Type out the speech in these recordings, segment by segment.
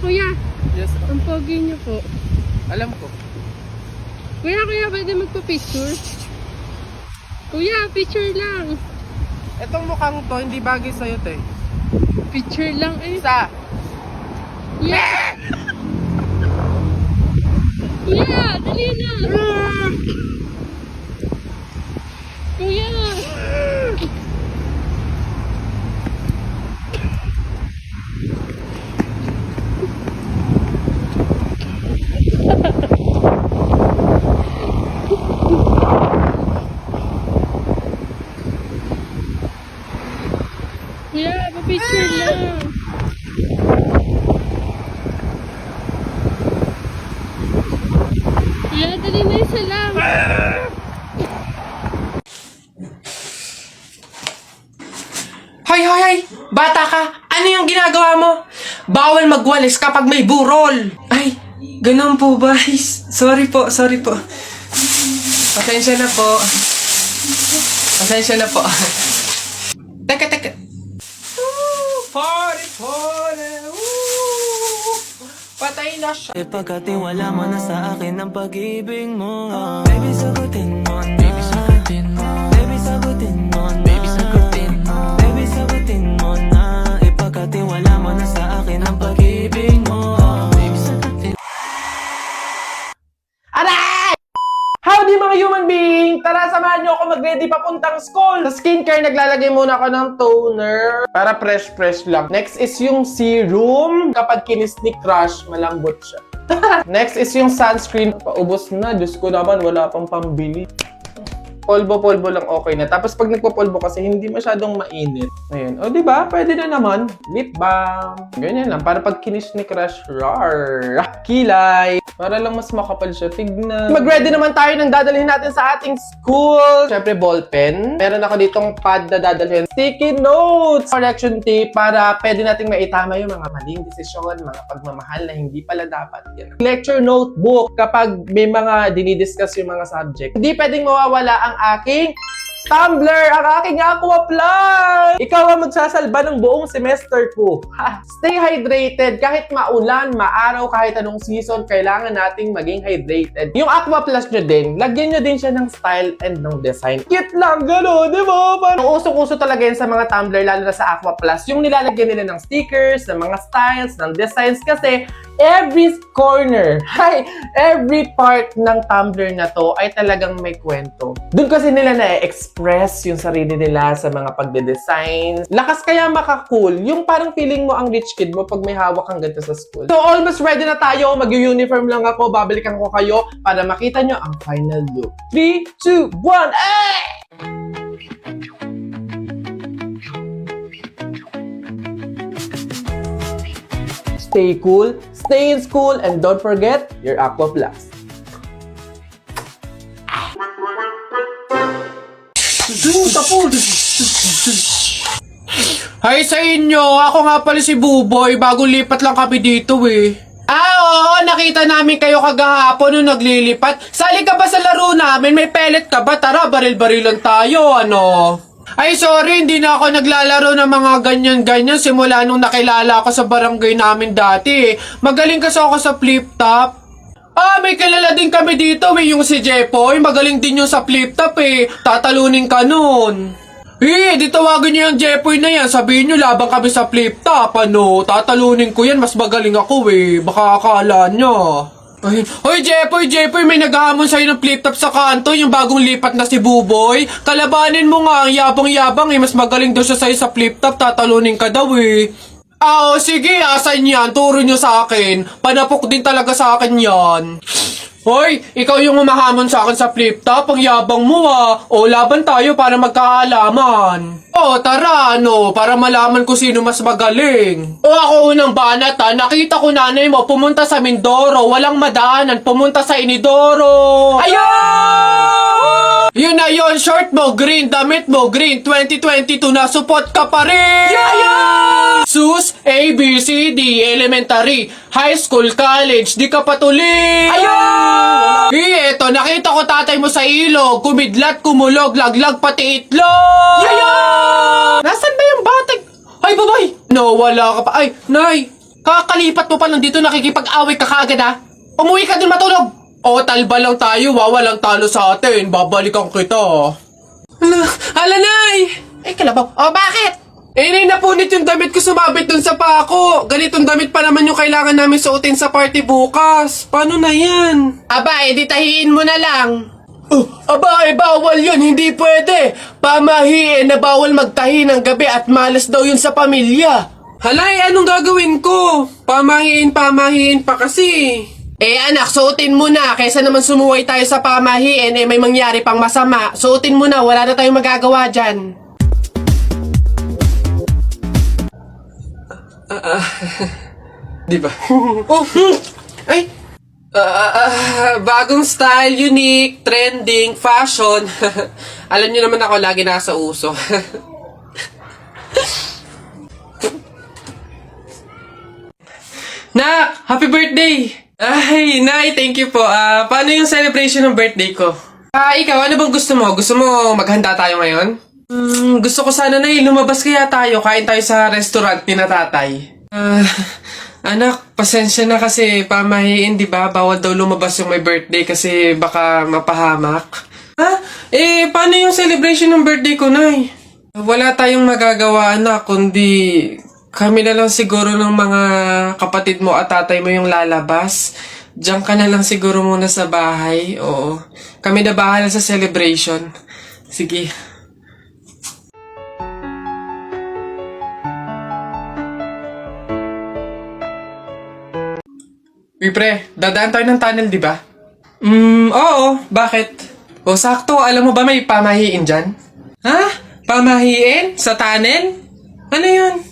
kuya. Yes, Ang pogi niyo po. alam ko. Kuya, pwede magpa-picture? Kuya, picture lang. Etong mukhang to, hindi bagay sa'yo, te. Picture lang eh. Isa. Kuya! Kuya, dali na! Kuya! Kuya, pa-picture lang. Kuya, dali na isa lang. Hoy, hoy, hoy! Bata ka! Ano yung ginagawa mo? Bawal magwalis kapag may burol! Ay, ganun po ba? Ay, sorry po. Pasensya na po. Teka. Party! Patay na siya. Ipagkatiwala mo na sa akin ang pag-ibig mo. Baby, sagutin mo na. Baby, sagutin mo. Baby, sagutin mo na. Baby, sagutin mo. Baby, sagutin mo na. Ipagkatiwala mo na sa akin ang pag-ibig mo. Baby, sagutin. Aray! Howdy mga human being! Tara, samahan niyo ako mag-ready papuntang school! Sa skincare, naglalagay muna ako ng toner para fresh lang. Next is yung serum. Kapag kinis ni crush, malambot siya. Next is yung sunscreen. Paubos na. Diyos ko naman, wala pang pambili. Polvo lang okay na. Tapos pag nagpo-polvo kasi hindi masyadong mainit. Ayun. O diba? Pwede na naman. Lip balm. Ganyan lang. Para pag kinis ni crush, rar. Kilay. Para lang mas makapal siya. Tignan. Mag-ready naman tayo ng dadalhin natin sa ating school. Siyempre, ballpen. Meron ako ditong pad na dadalhin. Sticky notes. Correction tape para pwede nating maitama yung mga maling desisyon, mga pagmamahal na hindi pala dapat. Yan. Lecture notebook. Kapag may mga dinidiscuss yung mga subject. Hindi pwedeng mawawala ang aking tumbler, ang aking Aqua Plus! Ikaw ang magsasalba ng buong semester ko. Ha? Stay hydrated. Kahit maulan, maaraw, kahit anong season, kailangan nating maging hydrated. Yung Aqua Plus nyo din, lagyan nyo din siya ng style and ng design. Cute lang, gano'n, di ba? Parang usok-uso talaga yun sa mga tumbler, lalo na sa Aqua Plus. Yung nilalagyan nila ng stickers, ng mga styles, ng designs, kasi every corner, every part ng tumbler na to ay talagang may kwento. Doon kasi nila na-express yung sarili nila sa mga pagde-design. Lakas kaya maka-cool. Yung parang feeling mo ang rich kid mo pag may hawak kang ganito sa school. So almost ready na tayo. Mag-uniform lang ako. Babalikan ko kayo para makita nyo ang final look. 3, 2, 1, eh! Stay cool, stay in school, and don't forget your Aqua Plus. Hi sa inyo! Ako nga pala si Buboy. Bagong lipat lang kami dito eh. Oo, nakita namin kayo kagahapon nung naglilipat. Sali ka ba sa laro namin? May pellet ka ba? Tara, baril-barilan tayo, ano? Ay, sorry, hindi na ako naglalaro ng mga ganyan-ganyan simula nung nakilala ako sa barangay namin dati. Magaling kasi ako sa flip-top. May kilala din kami dito yung si Jepoy. Magaling din yung sa flip-top Tatalunin ka nun. Di tawagin niyo yung Jepoy na yan. Sabihin niyo labang kami sa flip-top, ano? Tatalunin ko yan, mas magaling ako Baka akala niyo. Hoy, Jepoy, may naghahamon sa'yo ng flip-top sa kanto, yung bagong lipat na si Buboy. Kalabanin mo nga, ang yabang-yabang mas magaling daw siya sa'yo sa flip-top, tatalunin ka daw sige, asan yan? Turo nyo sa akin. Panapok din talaga sa akin yan. Hoy, ikaw yung umahamon sa akin sa flip-top, ang yabang mo O, laban tayo para magkaalaman. Tara, para malaman ko sino mas magaling. Ako unang banat nakita ko nanay mo pumunta sa Mindoro, walang madaanan, pumunta sa Inidoro. Ayun! Yun na yun, short mo, green, damit mo, green, 2022 na, support ka pa rin! Sus, A, B, C, D, elementary, high school, college, di ka patuloy! Ayun! Eto, nakita ko tatay mo sa ilog, kumidlat, kumulog, laglag, pati itlog! Nasan ba yung batag? Ay, babay! No, wala ka pa. Ay, nay! Kakalipat mo pa lang dito, nakikipag-away ka kaagad ha? Umuwi ka din matulog! O, talba lang tayo, wawalang talo sa atin. Babalikan kita. Hala, Nay! Ay, kalabaw. O, bakit? Nay, napunit yung damit ko sumabit dun sa pako. Ganitong damit pa naman yung kailangan namin suotin sa party bukas. Paano na yan? Aba, edi tahiin mo na lang. Aba, bawal yun. Hindi pwede. Pamahiin na bawal magtahi ng gabi at malas daw yun sa pamilya. Halay, anong gagawin ko? Pamahiin pa kasi. Anak, suotin mo na. Kaysa naman sumuway tayo sa pamahiin, may mangyari pang masama. Suotin mo na, wala na tayong magagawa dyan. Di ba? Ay! Bagong style, unique, trending, fashion. Alam niyo naman ako, lagi nasa uso. Nak! Happy birthday! Ay, Nay, thank you po. Paano yung celebration ng birthday ko? Ikaw, ano bang gusto mo? Gusto mo maghanda tayo ngayon? Gusto ko sana na lumabas kaya tayo. Kain tayo sa restaurant ni na tatay. Anak, pasensya na kasi pamahiin, di ba? Bawal daw lumabas yung may birthday kasi baka mapahamak. Paano yung celebration ng birthday ko, Nay? Wala tayong magagawa, anak, kundi kami na lang siguro ng mga kapatid mo at tatay mo yung lalabas. Diyan ka na lang siguro muna sa bahay. Oo. Kami na bahala sa celebration. Sige. Uy, pre, dadaan tayo ng tunnel, di ba? Oo. Bakit? O, sakto. Alam mo ba may pamahiin dyan? Ha? Pamahiin? Sa tunnel? Ano yun?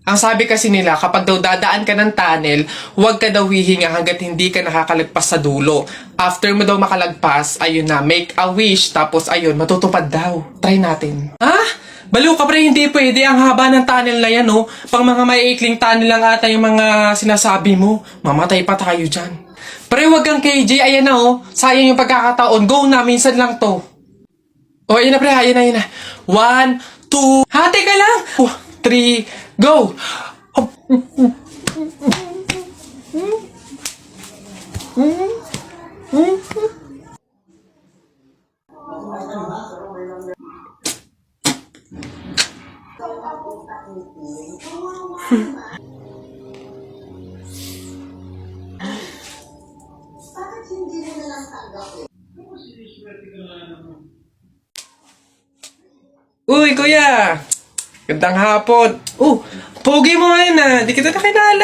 Ang sabi kasi nila, kapag daw dadaan ka ng tunnel, huwag ka daw hihinga hanggat hindi ka nakakalagpas sa dulo. After mo daw makalagpas, ayun na, make a wish, tapos ayun, matutupad daw. Try natin. Ha? Baliw ka, pre, hindi pwede. Ang haba ng tunnel na yan, oh. Pang mga maiikling tunnel lang ata yung mga sinasabi mo. Mamatay pa tayo dyan. Pre, wag kang KJ. Ayan na, oh. Sayang yung pagkakataon. Go na, minsan lang to. Oh, ayan na, pre. Ayan na. 1, 2... Hati ka lang! 3, go! Uy, kuya! Gandang hapon. Pogi mo ngayon di kita nakilala.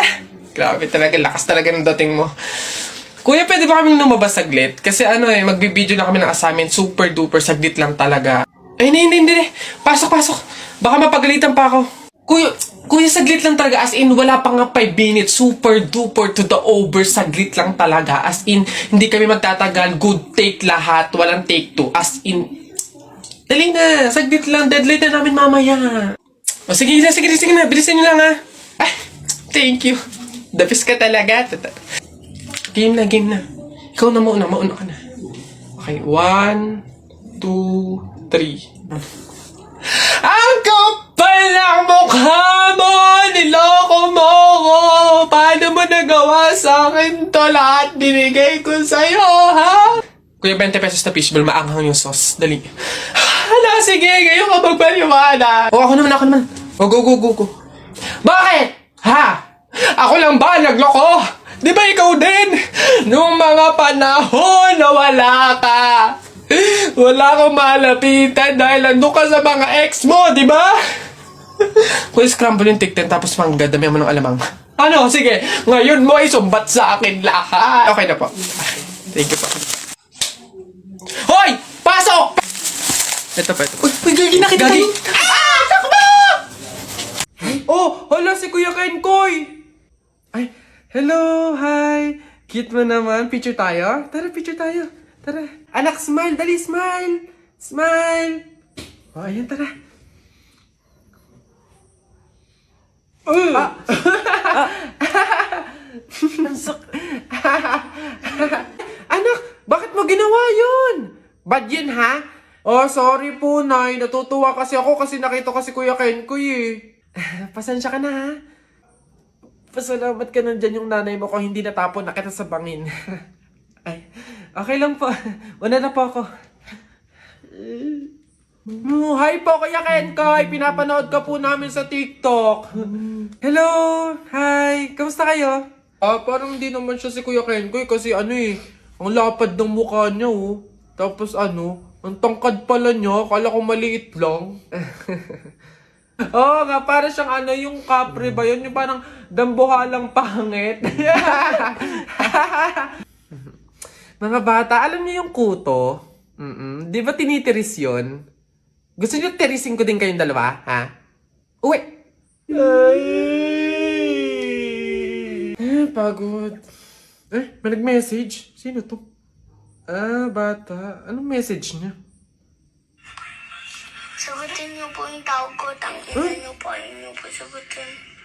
Grabe talaga, lakas talaga ng dating mo. Kuya, pwede ba kaming lumabas saglit? Kasi magbibideo na kami ng assignment, super duper, saglit lang talaga. Ay, hindi. Pasok. Baka mapagalitan pa ako. Kuya, saglit lang talaga. As in, wala pa nga 5 minutes. Super duper to the over. Saglit lang talaga. As in, hindi kami magtatagal. Good take lahat. Walang take 2. As in, dali na. Saglit lang. Deadline na namin mamaya. O, sige na. Bilisan nyo lang, ha. Ay, thank you. The best ka talaga. Game na. Ikaw na mauna ka na. Okay, 1, 2, 3. Ang kapal ng mukha mo! Niloko mo ko! Paano mo nagawa sa akin to? Lahat binigay ko sa'yo, ha? Kuya, 20 pesos na fishball, maanghang yung sauce. Dali. Hala, sige, ngayon ka magpaliwana. Ako naman. Go. Bakit? Ha? Ako lang ba nagloko? Di ba ikaw din? Nung mga panahon na wala ka. Wala akong malapitan dahil ando ka sa mga ex mo, di ba? Kuya, scramble yung tikten tapos mangga, dami mo ng alamang. Ano? Sige, ngayon mo ay sumbat sa akin lahat. Okay na po. Thank you po. Hoy! Pasok! Ito pa. Uy, gagi na kita. Takbo! Oh, hala si Kuya Kenkoy. Ay, hello, hi. Cute mo naman. Picture tayo? Tara, picture tayo. Tara. Anak, smile. Dali, smile. Smile. Oh, ayan, tara. Anak, bakit mo ginawa yun? Bad yun, ha? Oh, sorry po, Nay. Natutuwa kasi ako kasi nakita ko si Kuya Kenkoy, eh. Pasensya ka na, ha? Pasalamat ka nandyan yung nanay mo kung hindi natapon na kita sa bangin. Ay, okay lang po. Una na po ako. Hi po, Kuya Kenkoy. Pinapanood ka po namin sa TikTok. Hello! Hi! Kamusta kayo? Parang hindi naman siya si Kuya Kenkoy kasi ang lapad ng mukha niya oh. Tapos ang tangkad pala niya. Kala ko maliit lang. Oo nga, para siyang yung kapre ba yun? Yung parang dambuhalang pangit. Mga bata, alam niyo yung kuto? Di ba tinitiris yun? Gusto niyo tirisin ko din kayong dalawa, ha? Uwi! Pagod. May nag-message? Sino to? Bata. Anong message niya? Sagutin niyo po yung tawag ko. Tangina niyo po. Ayaw niyo po sagutin.